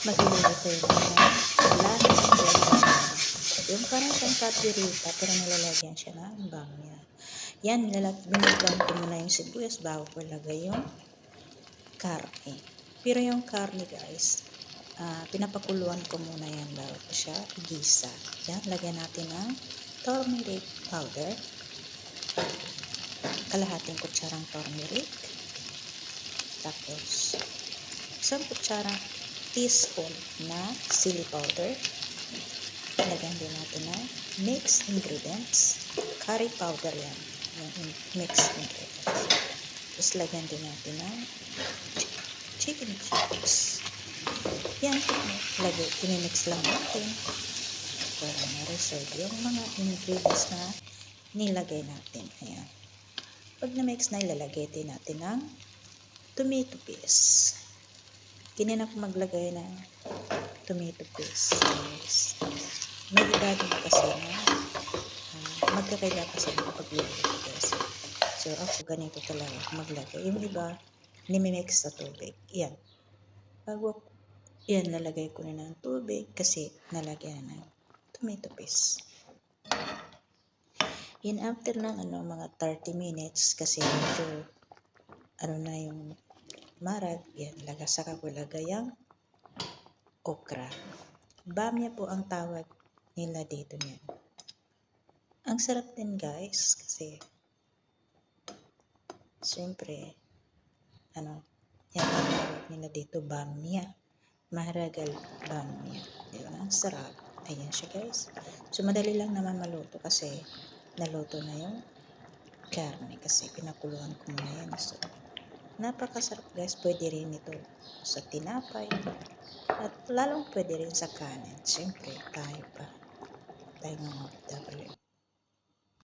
magluluto tayo ng lahat ng bamya. Yung parang siyang kapirita, pero nilalagyan siya ng bamya. Yan, binibrown ko muna yung sibuyas bago ko lagay yung karne. Pero yung karne guys, pinapakuluan ko muna yan bago ko siya igisa. Yan, lagyan natin ng turmeric powder. Kalahating kutsarang turmeric. Tapos, isang kutsarang teaspoon na chili powder. Lagyan din natin ng mixed ingredients. Curry powder yan. Yung mixed ingredients. Tapos, lagyan din natin ng chicken cubes. Yan, imimix lang natin para ma-reserve yung mga ingredients na nilagay natin. Ayan. Pag na-mix na, ilalagay din natin ng tomato paste. Ganyan ako maglagay ng tomato paste. May iba din kasi na magkakaiba kasi ng pagluluto guys. So, ako ganito talaga maglagay. Yung iba, nimimix sa tubig. Yan. Bago yan, lalagay ko na ng tubig kasi nalagyan na ng tomato paste. Yan, after ng mga 30 minutes kasi medyo na yung marag, yan, saka ko lagay ang okra. Bamya po ang tawag nila dito niyan. Ang sarap din guys kasi siyempre yan ang tawag nila dito, bamya. Maharagal bamya. Diba? Ang sarap. Ayan siya guys. So madali lang naman maluto kasi naluto na yung karne kasi pinakuluan ko muna yan. So napakasarap guys. Pwede rin ito sa tinapay at lalong pwede rin sa kanin. Siyempre tayo mga OFW.